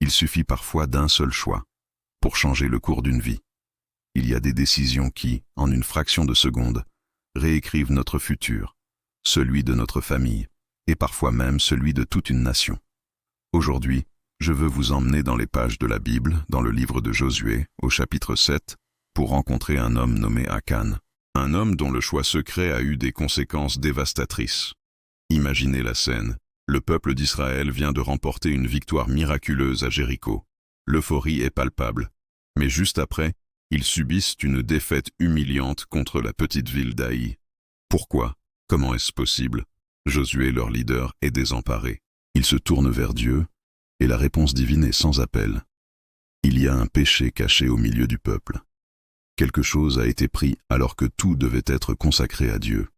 Il suffit parfois d'un seul choix pour changer le cours d'une vie. Il y a des décisions qui, en une fraction de seconde, réécrivent notre futur, celui de notre famille, et parfois même celui de toute une nation. Aujourd'hui, je veux vous emmener dans les pages de la Bible, dans le livre de Josué, au chapitre 7, pour rencontrer un homme nommé Akan, un homme dont le choix secret a eu des conséquences dévastatrices. Imaginez la scène. Le peuple d'Israël vient de remporter une victoire miraculeuse à Jéricho. L'euphorie est palpable. Mais juste après, ils subissent une défaite humiliante contre la petite ville d'Aï. Pourquoi? Comment est-ce possible? Josué, leur leader, est désemparé. Il se tourne vers Dieu, et la réponse divine est sans appel. Il y a un péché caché au milieu du peuple. Quelque chose a été pris alors que tout devait être consacré à Dieu.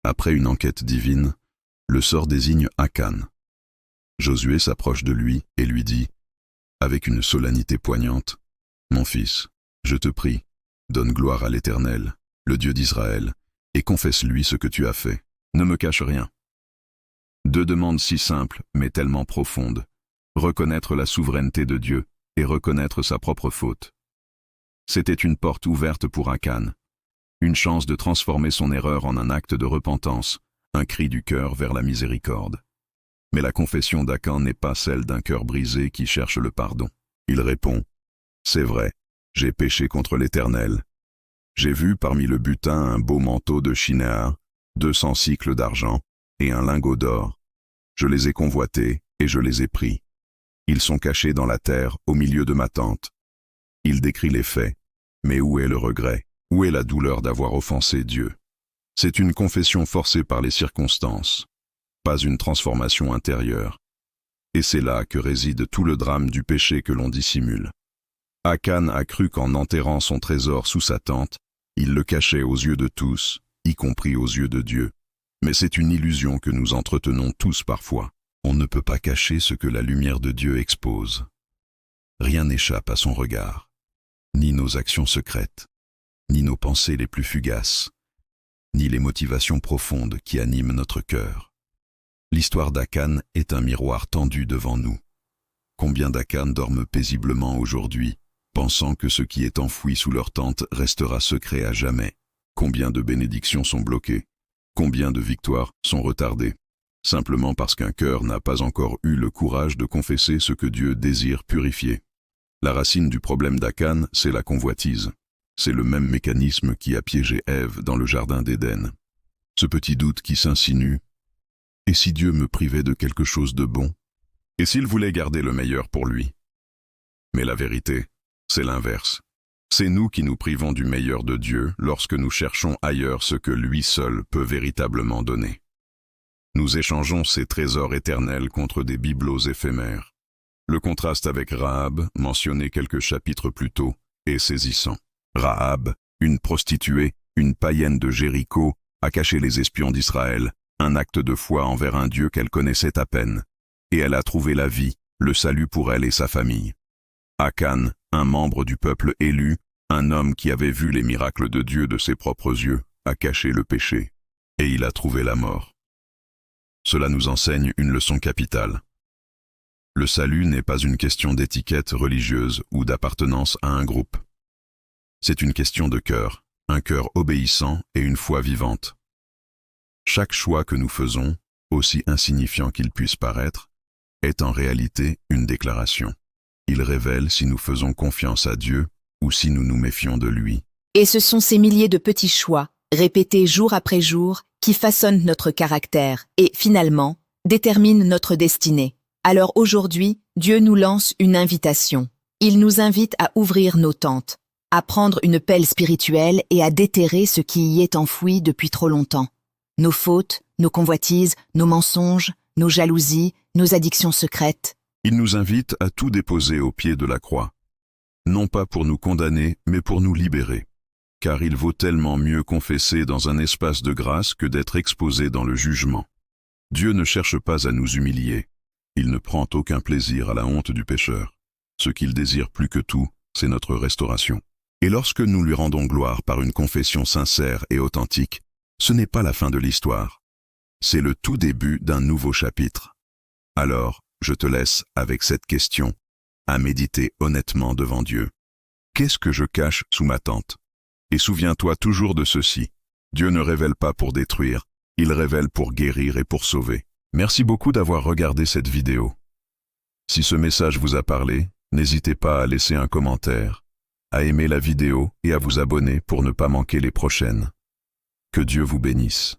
Après une enquête divine, le sort désigne Akan. Josué s'approche de lui et lui dit, avec une solennité poignante, « Mon fils, je te prie, donne gloire à l'Éternel, le Dieu d'Israël, et confesse-lui ce que tu as fait. Ne me cache rien. » Deux demandes si simples, mais tellement profondes. Reconnaître la souveraineté de Dieu et reconnaître sa propre faute. C'était une porte ouverte pour Akan, une chance de transformer son erreur en un acte de repentance, un cri du cœur vers la miséricorde. Mais la confession d'Akan n'est pas celle d'un cœur brisé qui cherche le pardon. Il répond, « C'est vrai, j'ai péché contre l'Éternel. J'ai vu parmi le butin un beau manteau de Shinéar, 200 cycles d'argent et un lingot d'or. Je les ai convoités et je les ai pris. Ils sont cachés dans la terre au milieu de ma tente. » Il décrit les faits, mais où est le regret? Où est la douleur d'avoir offensé Dieu? C'est une confession forcée par les circonstances, pas une transformation intérieure. Et c'est là que réside tout le drame du péché que l'on dissimule. Akan a cru qu'en enterrant son trésor sous sa tente, il le cachait aux yeux de tous, y compris aux yeux de Dieu. Mais c'est une illusion que nous entretenons tous parfois. On ne peut pas cacher ce que la lumière de Dieu expose. Rien n'échappe à son regard, ni nos actions secrètes, ni nos pensées les plus fugaces, ni les motivations profondes qui animent notre cœur. L'histoire d'Akan est un miroir tendu devant nous. Combien d'Akan dorment paisiblement aujourd'hui, pensant que ce qui est enfoui sous leur tente restera secret à jamais? Combien de bénédictions sont bloquées? Combien de victoires sont retardées? Simplement parce qu'un cœur n'a pas encore eu le courage de confesser ce que Dieu désire purifier. La racine du problème d'Akan, c'est la convoitise. C'est le même mécanisme qui a piégé Ève dans le jardin d'Éden. Ce petit doute qui s'insinue. Et si Dieu me privait de quelque chose de bon? Et s'il voulait garder le meilleur pour lui? Mais la vérité, c'est l'inverse. C'est nous qui nous privons du meilleur de Dieu lorsque nous cherchons ailleurs ce que lui seul peut véritablement donner. Nous échangeons ces trésors éternels contre des bibelots éphémères. Le contraste avec Rahab, mentionné quelques chapitres plus tôt, est saisissant. Rahab, une prostituée, une païenne de Jéricho, a caché les espions d'Israël, un acte de foi envers un Dieu qu'elle connaissait à peine. Et elle a trouvé la vie, le salut pour elle et sa famille. Akan, un membre du peuple élu, un homme qui avait vu les miracles de Dieu de ses propres yeux, a caché le péché. Et il a trouvé la mort. Cela nous enseigne une leçon capitale. Le salut n'est pas une question d'étiquette religieuse ou d'appartenance à un groupe. C'est une question de cœur, un cœur obéissant et une foi vivante. Chaque choix que nous faisons, aussi insignifiant qu'il puisse paraître, est en réalité une déclaration. Il révèle si nous faisons confiance à Dieu ou si nous nous méfions de lui. Et ce sont ces milliers de petits choix, répétés jour après jour, qui façonnent notre caractère et, finalement, déterminent notre destinée. Alors aujourd'hui, Dieu nous lance une invitation. Il nous invite à ouvrir nos tentes, à prendre une pelle spirituelle et à déterrer ce qui y est enfoui depuis trop longtemps. Nos fautes, nos convoitises, nos mensonges, nos jalousies, nos addictions secrètes. Il nous invite à tout déposer au pied de la croix. Non pas pour nous condamner, mais pour nous libérer. Car il vaut tellement mieux confesser dans un espace de grâce que d'être exposé dans le jugement. Dieu ne cherche pas à nous humilier. Il ne prend aucun plaisir à la honte du pécheur. Ce qu'il désire plus que tout, c'est notre restauration. Et lorsque nous lui rendons gloire par une confession sincère et authentique, ce n'est pas la fin de l'histoire. C'est le tout début d'un nouveau chapitre. Alors, je te laisse avec cette question. à méditer honnêtement devant Dieu. Qu'est-ce que je cache sous ma tente? Et souviens-toi toujours de ceci. Dieu ne révèle pas pour détruire, il révèle pour guérir et pour sauver. Merci beaucoup d'avoir regardé cette vidéo. Si ce message vous a parlé, n'hésitez pas à laisser un commentaire, à aimer la vidéo et à vous abonner pour ne pas manquer les prochaines. Que Dieu vous bénisse.